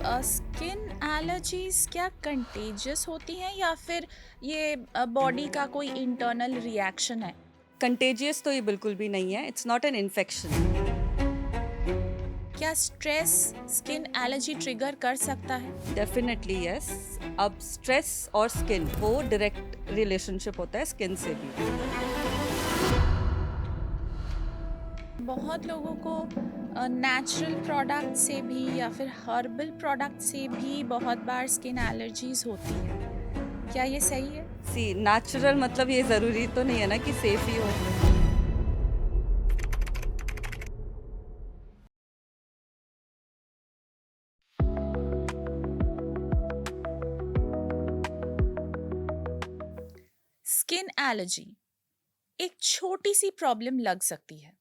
Skin allergies क्या contagious होती हैं या फिर ये बॉडी का कोई इंटरनल रिएक्शन है? कंटेजियस तो ये बिल्कुल भी नहीं है, इट्स नॉट एन इन्फेक्शन। क्या स्ट्रेस स्किन एलर्जी ट्रिगर कर सकता है? Definitely yes. अब स्ट्रेस और स्किन वो डायरेक्ट रिलेशनशिप होता है स्किन से भी। बहुत लोगों को नेचुरल प्रोडक्ट से भी या फिर हर्बल प्रोडक्ट से भी बहुत बार स्किन एलर्जीज होती है। क्या ये सही है? सी नेचुरल मतलब ये ज़रूरी तो नहीं है ना कि सेफ ही हो। स्किन एलर्जी एक छोटी सी प्रॉब्लम लग सकती है,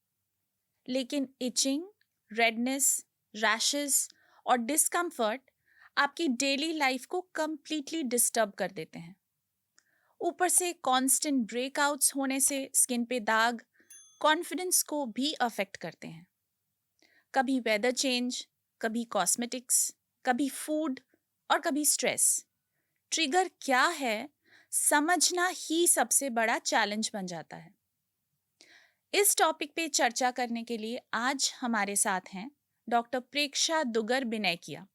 लेकिन इचिंग, रेडनेस, रैशेस और डिस्कम्फर्ट आपकी डेली लाइफ को कंप्लीटली डिस्टर्ब कर देते हैं। ऊपर से कांस्टेंट ब्रेकआउट्स होने से स्किन पे दाग कॉन्फिडेंस को भी अफेक्ट करते हैं। कभी वेदर चेंज, कभी कॉस्मेटिक्स, कभी फूड और कभी स्ट्रेस। ट्रिगर क्या है, समझना ही सबसे बड़ा चैलेंज बन जाता है। इस टॉपिक पे चर्चा करने के लिए आज हमारे साथ हैं doctor Preksha Dugar Binaykia,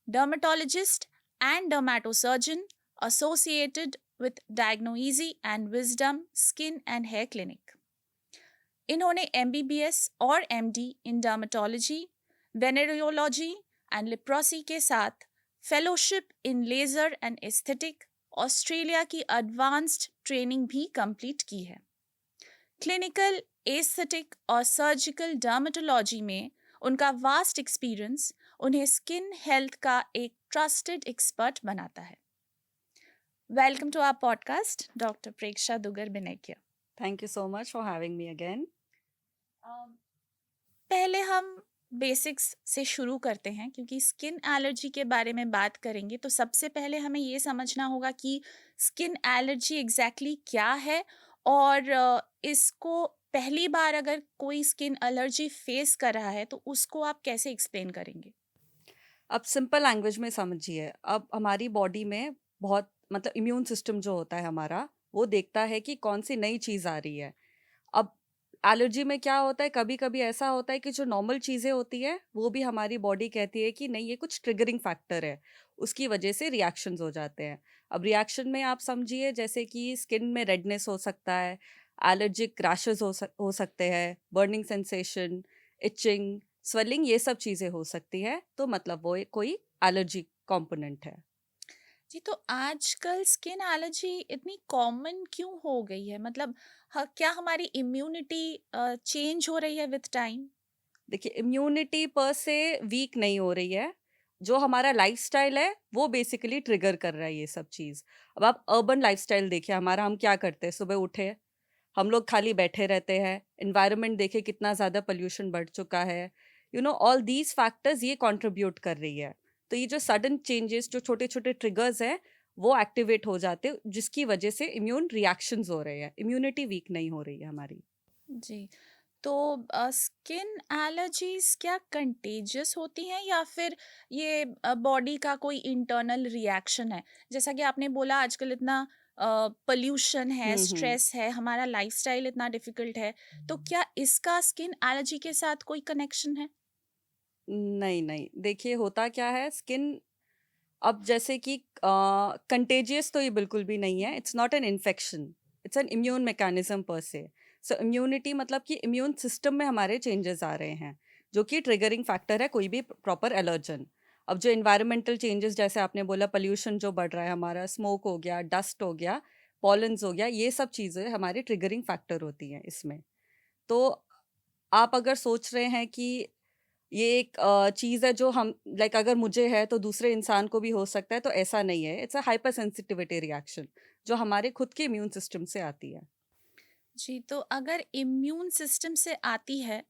dermatologist and dermatosurgeon associated with डायग्नोइजी and wisdom skin and hair clinic. इन्होंने एमबीबीएस और MD in dermatology, venereology and leprosy के साथ fellowship in laser and aesthetic Australia की एडवांस्ड ट्रेनिंग भी कंप्लीट की है। क्लिनिकल, एस्थेटिक और सर्जिकल डर्मेटोलॉजी में उनका वास्ट एक्सपीरियंस उन्हें स्किन हेल्थ का एक ट्रस्टेड एक्सपर्ट बनाता है। Welcome to our podcast doctor Preksha Dugar बिनैकिया। Thank you so much for having me again. पहले हम बेसिक्स से शुरू करते हैं, क्योंकि स्किन एलर्जी के बारे में बात करेंगे तो सबसे पहले हमें ये समझना होगा कि स्किन एलर्जी एग्जैक्टली क्या है, और इसको पहली बार अगर कोई स्किन एलर्जी फेस कर रहा है तो उसको आप कैसे एक्सप्लेन करेंगे? अब सिंपल लैंग्वेज में समझिए। अब हमारी बॉडी में बहुत मतलब इम्यून सिस्टम जो होता है हमारा, वो देखता है कि कौन सी नई चीज़ आ रही है। अब एलर्जी में क्या होता है, कभी-कभी ऐसा होता है कि जो नॉर्मल चीज़ें होती हैं, वो भी हमारी बॉडी कहती है कि नहीं ये कुछ ट्रिगरिंग फैक्टर है, उसकी वजह से रिएक्शंस हो जाते हैं। अब रिएक्शन में आप समझिए जैसे कि स्किन में रेडनेस हो सकता है, एलर्जिक रैशेज़ हो सकते हैं, बर्निंग सेंसेशन, इचिंग, स्वेलिंग ये सब चीज़ें हो सकती हैं, तो मतलब वो एक कोई एलर्जी कंपोनेंट है। जी, तो आजकल स्किन एलर्जी इतनी कॉमन क्यों हो गई है? मतलब क्या हमारी इम्यूनिटी चेंज हो रही है विद टाइम? देखिए इम्यूनिटी पर से वीक नहीं हो रही है, जो हमारा लाइफ़स्टाइल है वो बेसिकली ट्रिगर कर रहा है ये सब चीज़। अब आप अर्बन लाइफ़स्टाइल देखिए हमारा, हम क्या करते हैं, सुबह उठे, हम लोग खाली बैठे रहते हैं, एनवायरनमेंट देखिए कितना ज़्यादा पॉल्यूशन बढ़ चुका है, ऑल दीज़ फैक्टर्स ये कंट्रीब्यूट कर रही है। तो ये जो सडन चेंजेस, जो छोटे-छोटे ट्रिगर्स हैं, वो एक्टिवेट हो जाते हैं, जिसकी वजह से इम्यून रिएक्शंस हो रहे हैं, इम्यूनिटी वीक नहीं हो रही है हमारी। जी, तो स्किन एलर्जीज क्या कंटेजियस होती हैं या फिर ये बॉडी का कोई इंटरनल रिएक्शन है? जैसा कि आपने बोला आजकल इतना पोल्यूशन है, हुँ, हुँ। स्ट्रेस है, हमारा लाइफस्टाइल इतना डिफिकल्ट है, तो क्या इसका स्किन एलर्जी के साथ कोई कनेक्शन है? नहीं, नहीं। देखिए होता क्या है, स्किन अब जैसे कि कंटेजियस तो ये बिल्कुल भी नहीं है, it's not an infection, it's an immune mechanism पर से। सो इम्यूनिटी मतलब कि इम्यून सिस्टम में हमारे चेंजेस आ रहे हैं, जो कि ट्रिगरिंग फैक्टर है कोई भी प्रॉपर एलर्जन। अब जो एनवायरमेंटल चेंजेस जैसे आपने बोला, पोल्यूशन जो बढ़ रहा है हमारा, स्मोक हो गया, डस्ट हो गया, पॉलन्स हो गया, ये सब चीज़ें हमारी ट्रिगरिंग फैक्टर होती हैं इसमें। तो आप अगर सोच रहे हैं कि ये एक चीज़ है जो हम लाइक अगर मुझे है तो दूसरे इंसान को भी हो सकता है, तो ऐसा नहीं है। It's a hyper sensitivity reaction जो हमारे खुद के इम्यून सिस्टम से आती है। जी, तो अगर इम्यून सिस्टम से आती है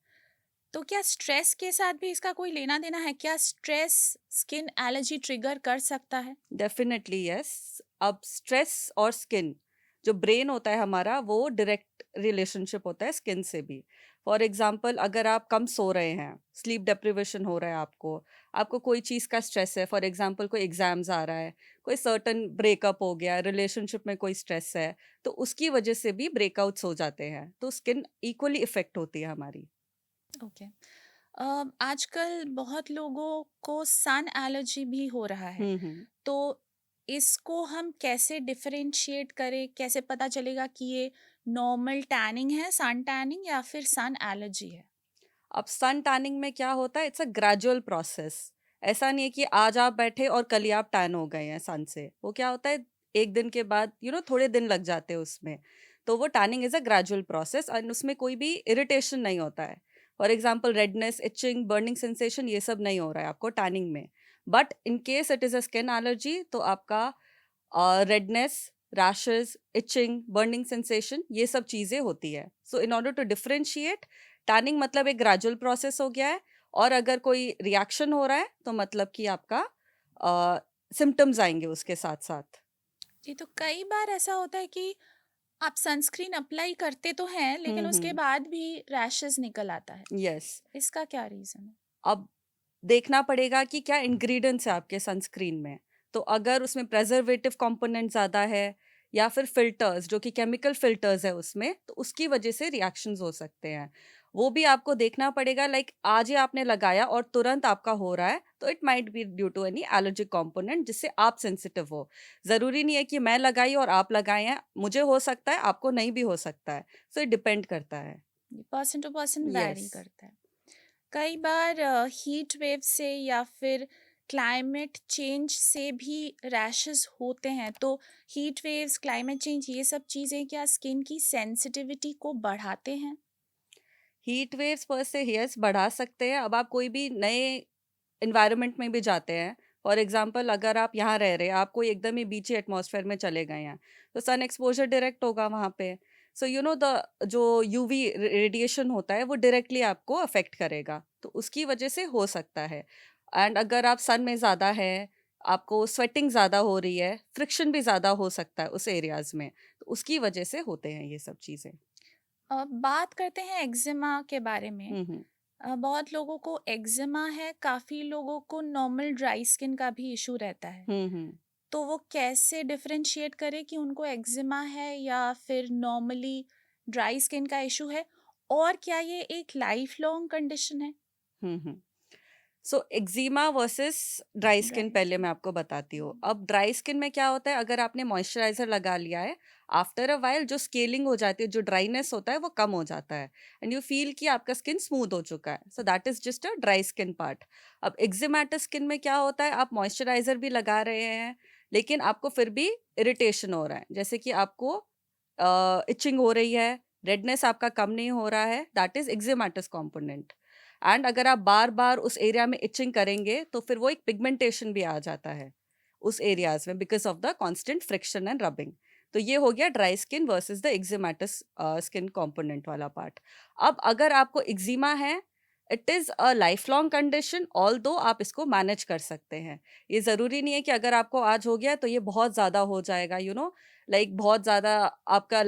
तो क्या स्ट्रेस के साथ भी इसका कोई लेना देना है? क्या स्ट्रेस स्किन एलर्जी ट्रिगर कर सकता है? Definitely yes. अब स्ट्रेस और स्किन, जो ब्रेन होता है हमारा, वो डायरेक्ट रिलेशनशिप होता है स्किन से भी। फॉर एग्जांपल अगर आप कम सो रहे हैं, स्लीप डेप्रिवेशन हो रहा है आपको, आपको कोई चीज़ का स्ट्रेस है, फॉर एग्जांपल कोई एग्जाम्स आ रहा है, कोई सर्टन ब्रेकअप हो गया, रिलेशनशिप में कोई स्ट्रेस है, तो उसकी वजह से भी ब्रेकआउट्स हो जाते हैं, तो स्किन इक्वली इफेक्ट होती है हमारी। ओके। आजकल बहुत लोगों को सन एलर्जी भी हो रहा है, हम्म। तो इसको हम कैसे डिफरेंशिएट करें? कैसे पता चलेगा कि ये नॉर्मल टैनिंग है, सन टैनिंग, या फिर सन एलर्जी है? अब सन टैनिंग में क्या होता है, इट्स अ ग्रेजुअल प्रोसेस। ऐसा नहीं है कि आज आप बैठे और कल ही आप टैन हो गए हैं सन से। वो क्या होता है, एक दिन के बाद थोड़े दिन लग जाते हैं उसमें। तो वो tanning is a gradual process और उसमें कोई भी इरिटेशन नहीं होता है। For example redness, itching, burning sensation, ये सब नहीं हो रहा है आपको टैनिंग में। But in case it is a skin allergy, तो आपका redness, rashes, itching, burning sensation, ये सब चीज़ें होती है। So in order to differentiate, tanning मतलब एक ग्रेजुअल प्रोसेस हो गया है, और अगर कोई रिएक्शन हो रहा है तो मतलब कि आपका सिम्टम्स आएंगे उसके साथ साथ। जी, तो कई बार ऐसा होता है कि आप सनस्क्रीन अप्लाई करते तो हैं, लेकिन उसके हम्म। बाद भी रैशेस निकल आता है। यस। इसका क्या रीज़न है? अब देखना पड़ेगा कि क्या इंग्रेडिएंट्स है आपके सनस्क्रीन में। तो अगर उसमें प्रेजर्वेटिव कंपोनेंट ज़्यादा है, या फिर फिल्टर्स जो कि केमिकल फिल्टर्स है उसमें, तो उसकी वजह से रिएक्शंस हो सकते हैं। वो भी आपको देखना पड़ेगा, लाइक आज ही आपने लगाया और तुरंत आपका हो रहा है, तो it might be due to any allergic component जिससे आप सेंसिटिव हो। ज़रूरी नहीं है कि मैं लगाई और आप लगाए हैं, मुझे हो सकता है, आपको नहीं भी हो सकता है। सो इट डिपेंड करता है। Person to person yes. Vary करता है। कई बार हीट वेव से या फिर क्लाइमेट चेंज से भी रैशेस होते हैं, तो हीट वेव्स, क्लाइमेट चेंज, ये सब चीज़ें क्या स्किन की सेंसिटिविटी को बढ़ाते हैं? हीट वेव्स पर से हेयर्स बढ़ा सकते हैं। अब आप कोई भी नए इन्वायरमेंट में भी जाते हैं, फॉर एग्जांपल अगर आप यहाँ रह रहे हैं, आप कोई एकदम ही बीची एटमॉस्फेयर में चले गए हैं, तो सन एक्सपोजर डायरेक्ट होगा वहाँ पे। सो द जो यूवी रेडिएशन होता है वो डायरेक्टली आपको अफेक्ट करेगा, तो उसकी वजह से हो सकता है। एंड अगर आप सन में ज़्यादा है, आपको स्वेटिंग ज़्यादा हो रही है, फ्रिक्शन भी ज़्यादा हो सकता है उस एरियाज में, तो उसकी वजह से होते हैं ये सब चीज़ें। बात करते हैं एक्जिमा के बारे में। हम्म। बहुत लोगों को एक्जिमा है, काफ़ी लोगों को नॉर्मल ड्राई स्किन का भी इशू रहता है। हम्म। तो वो कैसे डिफरेंशिएट करे कि उनको एक्जिमा है या फिर नॉर्मली ड्राई स्किन का इशू है, और क्या ये एक लाइफ लॉन्ग कंडीशन है? Hmm. So eczema versus dry skin dry पहले स्किन। मैं आपको बताती हूँ। अब ड्राई स्किन में क्या होता है, अगर आपने मॉइस्चराइजर लगा लिया है, आफ्टर अ वाइल जो स्केलिंग हो जाती है, जो ड्राइनेस होता है वो कम हो जाता है, एंड यू फील कि आपका स्किन स्मूथ हो चुका है। So that is just a dry skin part. अब एक्जिमेटिक स्किन में क्या होता है, आप मॉइस्चराइजर भी लगा रहे हैं, लेकिन आपको फिर भी इरिटेशन हो रहा है, जैसे कि आपको इचिंग हो रही है, रेडनेस आपका कम नहीं हो रहा है, दैट इज एक्जिमेटिक कॉम्पोनेंट। एंड अगर आप बार बार उस एरिया में इचिंग करेंगे तो फिर वो एक पिगमेंटेशन भी आ जाता है उस एरियाज में, because of the constant friction and rubbing. तो ये हो गया dry skin versus the eczematous skin component वाला पार्ट। अब अगर आपको एक्जिमा है, it is a life long condition, all दो आप इसको मैनेज कर सकते हैं। ये ज़रूरी नहीं है कि अगर आपको आज हो गया तो ये बहुत ज़्यादा हो जाएगा, लाइक बहुत ज़्यादा आपका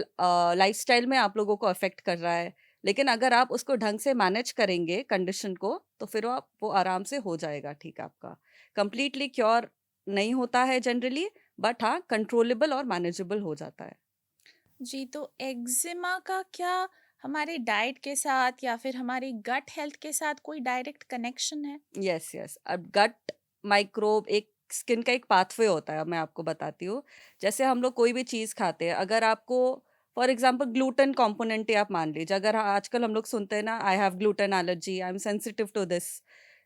लाइफस्टाइल में आप लोगों को अफेक्ट कर रहा है। लेकिन अगर आप उसको ढंग से मैनेज करेंगे कंडीशन को, तो फिर वो आराम से हो जाएगा ठीक आपका। कंप्लीटली क्योर नहीं होता है जनरली, बट हाँ कंट्रोलेबल और मैनेजेबल हो जाता है। जी, तो एक्जिमा का क्या हमारे डाइट के साथ या फिर हमारी गट हेल्थ के साथ कोई डायरेक्ट कनेक्शन है? Yes yes. अब गट माइक्रोब एक स्किन का एक पाथवे होता है, मैं आपको बताती हूँ। जैसे हम लोग कोई भी चीज़ खाते हैं, अगर आपको फॉर एग्जाम्पल ग्लूटेन कॉम्पोनेंट ही आप मान लीजिए, अगर आजकल हम लोग सुनते हैं ना, I have gluten allergy, I am sensitive to this.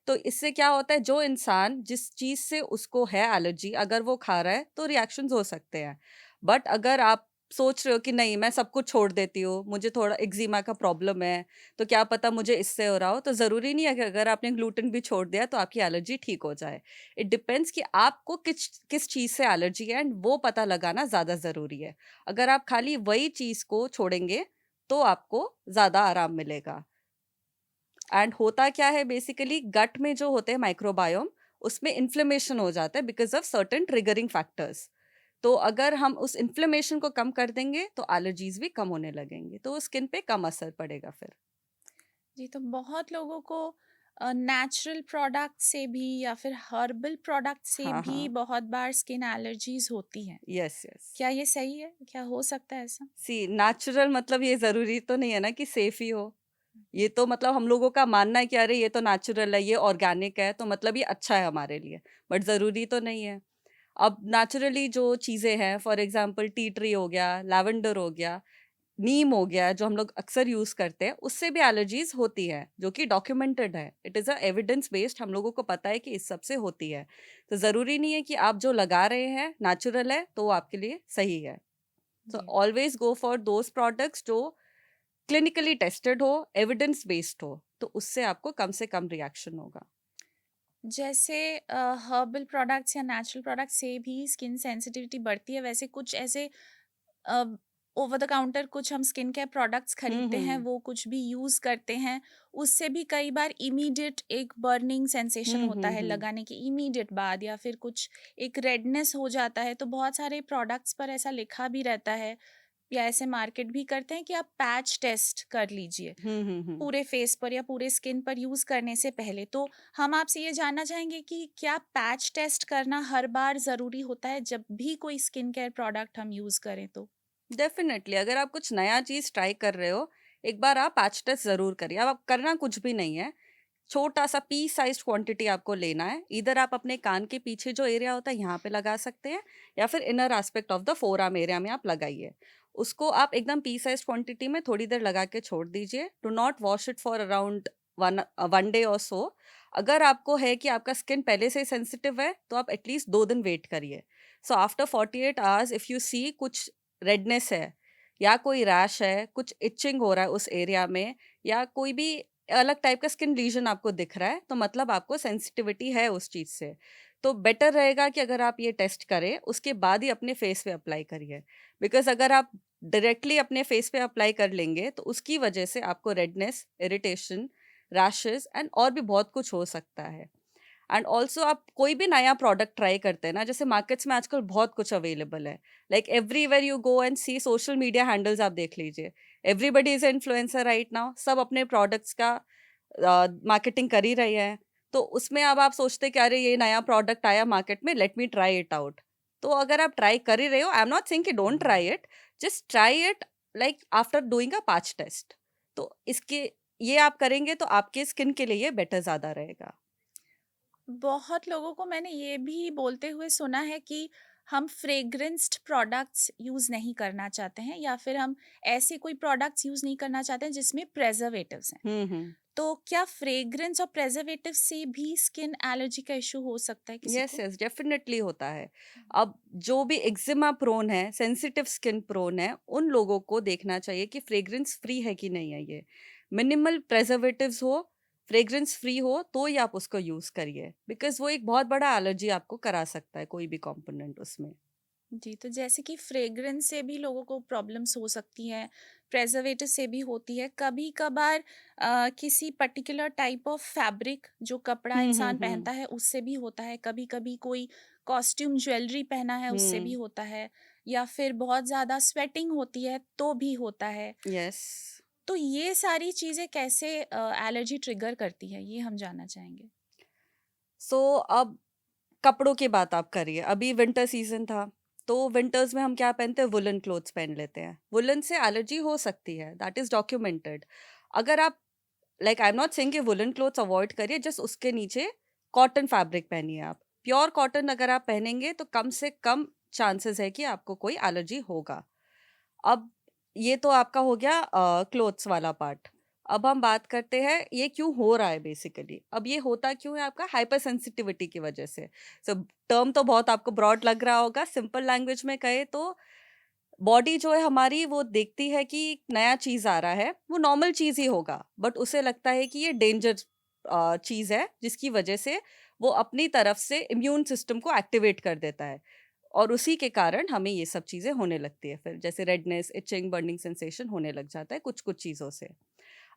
तो इससे क्या होता है, जो इंसान जिस चीज़ से उसको है एलर्जी, अगर वो खा रहा है तो रिएक्शंस हो सकते हैं। बट अगर आप सोच रहे हो कि नहीं मैं सब कुछ छोड़ देती हूँ, मुझे थोड़ा एक्जिमा का प्रॉब्लम है, तो क्या पता मुझे इससे हो रहा हो, तो ज़रूरी नहीं है कि अगर आपने ग्लूटेन भी छोड़ दिया तो आपकी एलर्जी ठीक हो जाए। इट डिपेंड्स कि आपको किस किस चीज़ से एलर्जी है, एंड वो पता लगाना ज़्यादा ज़रूरी है। अगर आप खाली वही चीज़ को छोड़ेंगे तो आपको ज़्यादा आराम मिलेगा। एंड होता क्या है बेसिकली, गट में जो होते हैं माइक्रोबायोम, उसमें इन्फ्लेमेशन हो जाता है because of certain triggering factors. तो अगर हम उस इन्फ्लेमेशन को कम कर देंगे तो एलर्जीज भी कम होने लगेंगे, तो स्किन पे कम असर पड़ेगा फिर। जी, तो बहुत लोगों को नेचुरल प्रोडक्ट से भी या फिर हर्बल प्रोडक्ट से हाँ, भी हाँ। बहुत बार स्किन एलर्जीज होती हैं। Yes, yes. क्या ये सही है? क्या हो सकता है ऐसा? सी नेचुरल मतलब ये ज़रूरी तो नहीं है ना कि सेफ ही हो। ये तो मतलब हम लोगों का मानना है कि अरे ये तो नेचुरल है, ये ऑर्गेनिक है, तो मतलब ये अच्छा है हमारे लिए, बट ज़रूरी तो नहीं है। अब नेचुरली जो चीज़ें हैं, फॉर एग्ज़ाम्पल टी ट्री हो गया, लैवेंडर हो गया, नीम हो गया, जो हम लोग अक्सर यूज़ करते हैं, उससे भी एलर्जीज़ होती है, जो कि डॉक्यूमेंटेड है। It is a evidence based, हम लोगों को पता है कि इस सब से होती है। तो ज़रूरी नहीं है कि आप जो लगा रहे हैं नेचुरल है, तो वो आपके लिए सही है। सो जी। Always go for those products जो क्लिनिकली टेस्टेड हो, एविडेंस बेस्ड हो, तो उससे आपको कम से कम रिएक्शन होगा। जैसे हर्बल प्रोडक्ट्स या नेचुरल प्रोडक्ट्स से भी स्किन सेंसिटिविटी बढ़ती है, वैसे कुछ ऐसे ओवर द काउंटर कुछ हम स्किन केयर प्रोडक्ट्स हुँ, खरीदते हैं, हुँ। वो कुछ भी यूज़ करते हैं, उससे भी कई बार इमीडिएट एक बर्निंग सेंसेशन हुँ, होता हुँ, है हुँ। लगाने के इमीडिएट बाद, या फिर कुछ एक रेडनेस हो जाता है। तो बहुत सारे प्रोडक्ट्स पर ऐसा लिखा भी रहता है या ऐसे मार्केट भी करते हैं कि आप पैच टेस्ट कर लीजिए हुँ, हुँ, हुँ। पूरे फेस पर या पूरे स्किन पर यूज़ करने से पहले। तो हम आपसे ये जानना चाहेंगे कि क्या पैच टेस्ट करना हर बार ज़रूरी होता है जब भी कोई स्किन केयर प्रोडक्ट हम यूज़ करें तो? डेफ़िनेटली अगर आप कुछ नया चीज़ ट्राई कर रहे हो, एक बार आप पैच टेस्ट ज़रूर करिए। अब आप करना कुछ भी नहीं है, छोटा-सा पी साइज़्ड क्वांटिटी आपको लेना है। ईदर आप अपने कान के पीछे जो एरिया होता है, यहाँ पे लगा सकते हैं या फिर inner aspect of the forearm area में आप लगाइए। उसको आप एकदम पी साइज़्ड क्वांटिटी में थोड़ी देर लगा के छोड़ दीजिए। Do not wash it for around 1 day और सो। अगर आपको है कि आपका स्किन पहले से ही सेंसिटिव है, तो आप एटलीस्ट 2 दिन वेट करिए। So after 48 hours if you see कुछ रेडनेस है या कोई रैश है, कुछ इचिंग हो रहा है उस एरिया में या कोई भी अलग टाइप का स्किन लीजन आपको दिख रहा है, तो मतलब आपको सेंसिटिविटी है उस चीज़ से। तो बेटर रहेगा कि अगर आप ये टेस्ट करें, उसके बाद ही अपने फेस पे अप्लाई करिए। बिकॉज़ अगर आप डायरेक्टली अपने फेस पे अप्लाई कर लेंगे, तो उसकी वजह से आपको रेडनेस, इरिटेशन, रैशेज़ एंड और भी बहुत कुछ हो सकता है। एंड ऑल्सो आप कोई भी नया प्रोडक्ट ट्राई करते हैं ना, जैसे मार्केट्स में आजकल बहुत कुछ अवेलेबल है। Like everywhere you go and see social media handles आप देख लीजिए। Everybody is a influencer right now, सब अपने प्रोडक्ट्स का मार्केटिंग कर ही रहे हैं। तो उसमें अब आप सोचते हैं कि अरे ये नया प्रोडक्ट आया मार्केट में, let me try it out. तो अगर आप ट्राई कर ही रहे हो, आई एम नॉट सेइंग कि don't try it, just try it like after doing a patch test. तो इसके ये आप करेंगे तो आपके स्किन के लिए ये बेटर ज़्यादा रहेगा। बहुत लोगों को मैंने ये भी बोलते हुए सुना है कि हम फ्रेग्रेंस्ड प्रोडक्ट्स यूज़ नहीं करना चाहते हैं, या फिर हम ऐसे कोई प्रोडक्ट्स यूज़ नहीं करना चाहते हैं जिसमें प्रेजर्वेटिव्स हैं। हुँ, हुँ। तो क्या फ्रेग्रेंस और प्रेजर्वेटिव से भी स्किन एलर्जी का इशू हो सकता है किसी यस, को? यस, डेफ़िनेटली होता है। अब जो भी एक्ज़िमा प्रोन है, सेंसिटिव स्किन प्रोन है, उन लोगों को देखना चाहिए कि फ्रेग्रेंस फ्री है कि नहीं है ये। मिनिमल प्रिजर्वेटिव्स हो, फ्रेग्रेंस फ्री हो, तो ही आप उसको यूज़ करिए। बिकॉज़ वो एक बहुत बड़ा एलर्जी आपको करा सकता है, कोई भी कंपोनेंट उसमें। जी, तो जैसे कि फ्रेग्रेंस से भी लोगों को प्रॉब्लम्स हो सकती हैं, प्रेजर्वेटिव से भी होती है। कभी-कभार किसी पर्टिकुलर टाइप ऑफ फैब्रिक जो कपड़ा हुँ, हुँ, इंसान हुँ। पहनता है उससे भी होता है। कभी-कभी कोई कॉस्ट्यूम ज्वेलरी पहना है उससे भी हुँ, होता है, या फिर बहुत ज़्यादा स्वेटिंग होती है तो भी होता है। यस। तो ये सारी चीज़ें कैसे एलर्जी ट्रिगर करती है, ये हम जानना चाहेंगे? सो अब कपड़ों की बात आप करिए, अभी विंटर सीज़न था, तो विंटर्स में हम क्या पहनते हैं, वूलन क्लॉथ्स पहन लेते हैं। वूलन से एलर्जी हो सकती है, दैट इज़ डॉक्यूमेंटेड। अगर आप like I am not saying कि वूलन क्लॉथ्स अवॉइड करिए, जस्ट उसके नीचे कॉटन फैब्रिक पहनिए आप। प्योर कॉटन अगर आप पहनेंगे तो कम से कम चांसेस है कि आपको कोई एलर्जी होगा। अब ये तो आपका हो गया क्लोथ्स वाला पार्ट। अब हम बात करते हैं ये क्यों हो रहा है बेसिकली। अब ये होता क्यों है आपका हाइपर सेंसिटिविटी की वजह से। सो टर्म तो बहुत आपको ब्रॉड लग रहा होगा, सिंपल लैंग्वेज में कहे तो बॉडी जो है हमारी वो देखती है कि एक नया चीज़ आ रहा है, वो नॉर्मल चीज़ ही होगा, बट उसे लगता है कि ये डेंजर चीज़ है, जिसकी वजह से वो अपनी तरफ से इम्यून सिस्टम को एक्टिवेट कर देता है और उसी के कारण हमें ये सब चीज़ें होने लगती है फिर, जैसे रेडनेस, इचिंग, बर्निंग सेंसेशन होने लग जाता है कुछ-कुछ चीज़ों से।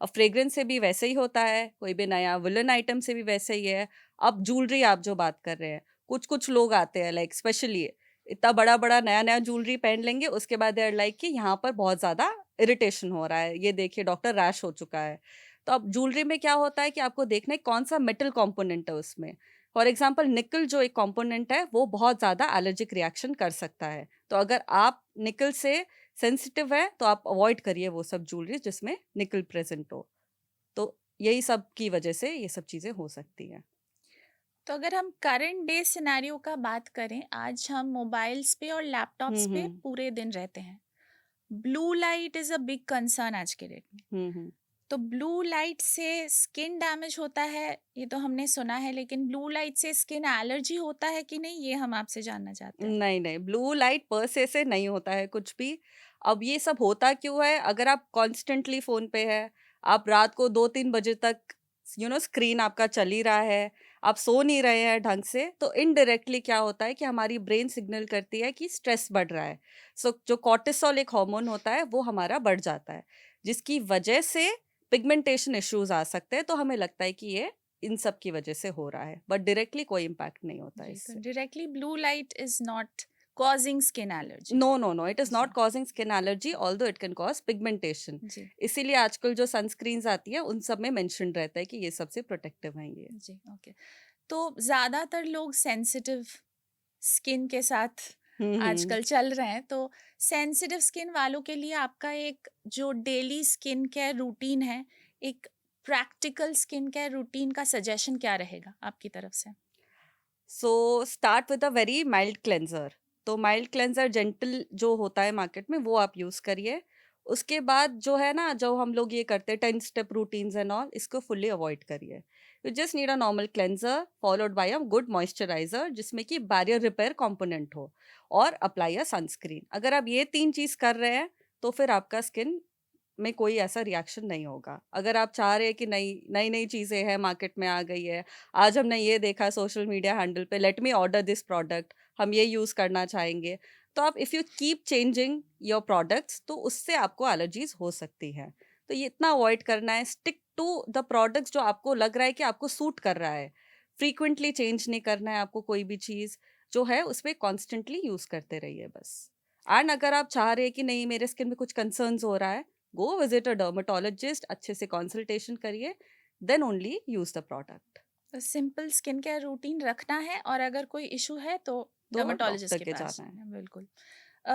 अब फ्रेग्रेंस से भी वैसे ही होता है, कोई भी नया वुलन आइटम से भी वैसे ही है। अब ज्वेलरी आप जो बात कर रहे हैं, कुछ-कुछ लोग आते हैं लाइक स्पेशली इतना बड़ा-बड़ा नया-नया ज्वेलरी पहन लेंगे, उसके बाद दे आर लाइक कि यहाँ पर बहुत ज़्यादा इरिटेशन हो रहा है, ये देखिए डॉक्टर रैश हो चुका है। तो अब ज्वेलरी में क्या होता है कि आपको देखना है कौन सा मेटल कंपोनेंट है उसमें। फॉर एग्जांपल निकल जो एक कंपोनेंट है वो बहुत ज़्यादा एलर्जिक रिएक्शन कर सकता है, तो अगर आप निकल से सेंसिटिव है तो आप अवॉइड करिए वो सब ज्वेलरी जिसमें निकल प्रेजेंट हो। तो यही सब की वजह से ये सब चीज़ें हो सकती हैं। तो अगर हम करंट डे सिनेरियो का बात करें, आज हम मोबाइल्स पे और लैपटॉप्स पे हम्म। पूरे दिन रहते हैं। Blue light is a big concern आज के डेट में। हम्म। तो ब्लू लाइट से स्किन डैमेज होता है, ये तो हमने सुना है, लेकिन ब्लू लाइट से स्किन एलर्जी होता है कि नहीं, ये हम आपसे जानना चाहते हैं। नहीं, नहीं, ब्लू लाइट पर से नहीं होता है कुछ भी। अब ये सब होता क्यों है? अगर आप कॉन्स्टेंटली फ़ोन पे है, आप रात को 2-3 बजे तक स्क्रीन आपका चल ही रहा है, आप सो नहीं रहे हैं ढंग से, तो इनडायरेक्टली क्या होता है कि हमारी ब्रेन सिग्नल करती है कि स्ट्रेस बढ़ रहा है। सो जो कॉर्टिसोल एक हार्मोन होता है, वो हमारा बढ़ जाता है, जिसकी वजह से पिगमेंटेशन इश्यूज़ आ सकते हैं, तो हमें लगता है कि ये इन सब की वजह से हो रहा है, बट डायरेक्टली कोई इम्पैक्ट नहीं होता है जी, तो इससे। Directly blue light is not causing skin allergy. No, no, no, it is जी। Not causing skin allergy, although it can cause pigmentation. जी। इसीलिए आजकल जो सनस्क्रीन्स आती है, उन सब में मेंशन रहता है कि ये सबसे प्रोटेक्टिव हैं ये। जी। ओके। तो ज्यादातर लोग सेंसिटिव स्किन के साथ हुँ, हुँ। आजकल चल रहे हैं, तो सेंसिटिव स्किन वालों के लिए आपका एक जो डेली स्किन केयर रूटीन है, एक प्रैक्टिकल स्किन केयर रूटीन का सजेशन क्या रहेगा आपकी तरफ से? So start with a very mild cleanser. तो माइल्ड क्लेंजर जेंटल जो होता है मार्केट में, वो आप यूज़ करिए। उसके बाद जो है ना, जो हम लोग ये करते हैं 10 स्टेप रूटीन्स एंड ऑल, इसको फुल्ली अवॉइड करिए। You just need a normal cleanser followed by a good moisturiser जिसमें कि बैरियर रिपेयर कंपोनेंट हो, और अप्लाई अ सनस्क्रीन। अगर आप ये 3 चीज़ कर रहे हैं, तो फिर आपका स्किन में कोई ऐसा रिएक्शन नहीं होगा। अगर आप चाह रहे हैं कि नई नई नई चीज़ें हैं, मार्केट में आ गई है, आज हमने ये देखा सोशल मीडिया हैंडल पे, let me order this product, हम ये यूज़ करना चाहेंगे, तो आप if you keep changing your products, तो उससे आपको एलर्जीज हो सकती है। तो ये इतना अवॉइड करना है, स्टिक टू द प्रोडक्ट्स जो आपको लग रहा है कि आपको सूट कर रहा है। फ्रीक्वेंटली चेंज नहीं करना है आपको, कोई भी चीज़ जो है उसमें कॉन्स्टेंटली यूज़ करते रहिए बस। एंड अगर आप चाह रहे हैं कि नहीं, मेरे स्किन में कुछ कंसर्न्स हो रहा है, गो विजिट अ डर्मेटोलॉजिस्ट, अच्छे से कंसल्टेशन करिए, then only use the product. तो सिंपल स्किन केयर रूटीन रखना है, और अगर कोई इशू है तो तो डर्मेटोलॉजिस्ट डॉक्टर के के पास जाना है। जाना है, बिल्कुल।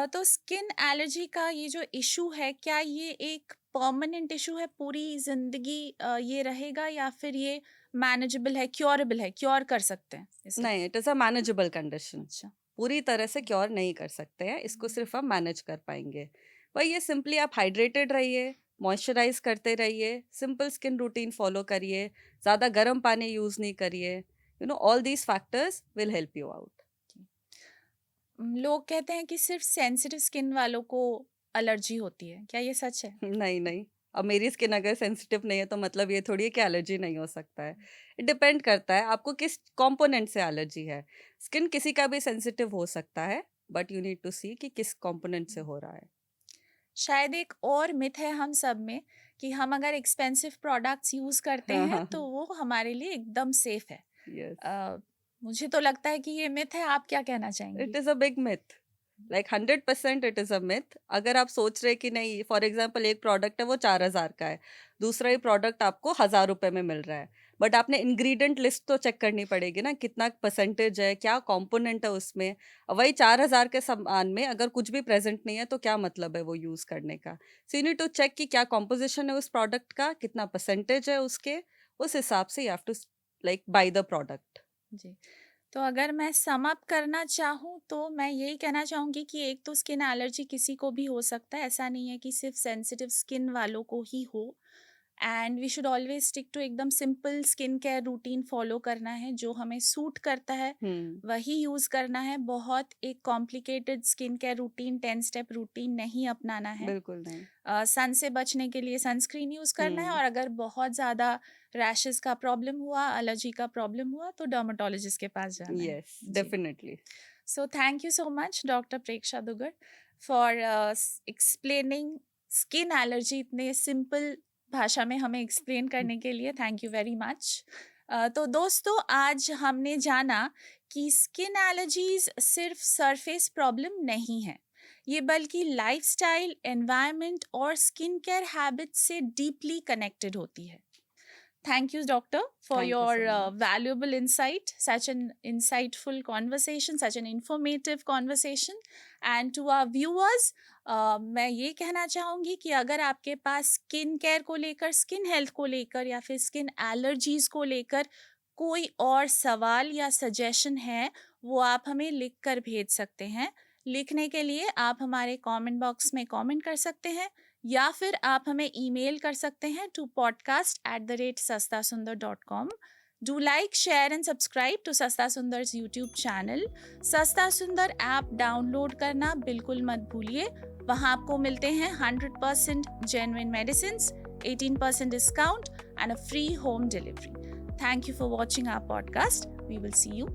तो स्किन एलर्जी का ये जो इशू है, क्या ये एक परमानेंट इशू है, पूरी जिंदगी ये रहेगा, या फिर ये मैनेजेबल है, क्योरेबल है, क्योर कर सकते हैं इसे? नहीं, it is a manageable condition. अच्छा। पूरी तरह से क्योर नहीं कर सकते हैं, इसको सिर्फ हम मैनेज कर पाएंगे। वही ये, सिंपली आप हाइड्रेटेड रहिए, मॉइस्चराइज करते रहिए, सिंपल स्किन रूटीन फॉलो करिए, ज़्यादा गर्म पानी यूज़ नहीं करिए। All these factors will help you out. लोग कहते हैं कि सिर्फ सेंसिटिव स्किन वालों को एलर्जी होती है, क्या ये सच है? नहीं, नहीं। अब मेरी स्किन अगर सेंसिटिव नहीं है तो मतलब ये थोड़ी है कि एलर्जी नहीं हो सकता है। डिपेंड करता है आपको किस कंपोनेंट से एलर्जी है। स्किन किसी का भी सेंसिटिव हो सकता है, बट यू नीड टू सी कि किस कंपोनेंट से हो रहा है। शायद एक और मिथ है हम सब में कि हम अगर एक्सपेंसिव प्रोडक्ट्स यूज करते हाँ, हैं हाँ, तो हाँ। वो हमारे लिए एकदम सेफ है। यस। अ, मुझे तो लगता है कि ये मिथ है, आप क्या कहना इट चाहेंगी? Is a big myth. Like 100% it is a myth. अगर आप सोच रहे कि नहीं, फॉर एग्जांपल एक प्रोडक्ट है वो 4000 का है, दूसरा ही प्रोडक्ट आपको 1000 रुपए में मिल रहा है, बट आपने इंग्रेडिएंट लिस्ट तो चेक करनी पड़ेगी ना, कितना परसेंटेज है, क्या कंपोनेंट है उसमें। वही 4000 के सामान में अगर कुछ भी प्रेजेंट नहीं है तो क्या मतलब है वो यूज़ करने का। So you need to check कि क्या कॉम्पोजिशन है उस प्रोडक्ट का, कितना परसेंटेज है उसके, उस हिसाब से you have to like buy the product. जी। तो अगर मैं सम अप करना चाहूँ तो मैं यही कहना चाहूँगी कि एक तो स्किन एलर्जी किसी को भी हो सकता है, ऐसा नहीं है कि सिर्फ सेंसिटिव स्किन वालों को ही हो। And we should always stick to एकदम simple skin care routine follow करना है, जो हमें सूट करता है हुँ, वही यूज़ करना है। बहुत एक complicated skin care routine, 10 step routine नहीं अपनाना है। बिल्कुल नहीं। सन से बचने के लिए सनस्क्रीन यूज़ करना है, हुँ। और अगर बहुत ज़्यादा रैशेस का प्रॉब्लम हुआ, एलर्जी का प्रॉब्लम हुआ, तो डर्मेटोलॉजिस्ट के पास जाना है। Yes, ji. definitely. So thank you so much, Dr. Preksha Dugar, for explaining skin allergy इतने सिंपल भाषा में हमें एक्सप्लेन करने के लिए। Thank you very much. तो दोस्तों, आज हमने जाना कि स्किन एलर्जीज सिर्फ सरफेस प्रॉब्लम नहीं है, ये बल्कि लाइफस्टाइल, एनवायरनमेंट और स्किन केयर हैबिट से डीपली कनेक्टेड होती है। Thank you, Doctor, for Thank you your so much. valuable insight, such an insightful conversation, such an informative conversation. And to our viewers, मैं ये कहना चाहूँगी कि अगर आपके पास स्किन केयर को लेकर, स्किन हेल्थ को लेकर या फिर स्किन एलर्जीज को लेकर कोई और सवाल या सजेशन है, वो आप हमें लिख कर भेज सकते हैं. लिखने के लिए आप हमारे कमेंट बॉक्स में कमेंट कर सकते हैं या फिर आप हमें ईमेल कर सकते हैं to podcast@sastasundar.com. Do like, share and subscribe to Sasta Sundar's YouTube channel. सस्ता सुंदर ऐप डाउनलोड करना बिल्कुल मत भूलिए. वहाँ आपको मिलते हैं 100% genuine medicines, 18% discount and a free home delivery. Thank you for watching our podcast. We will see you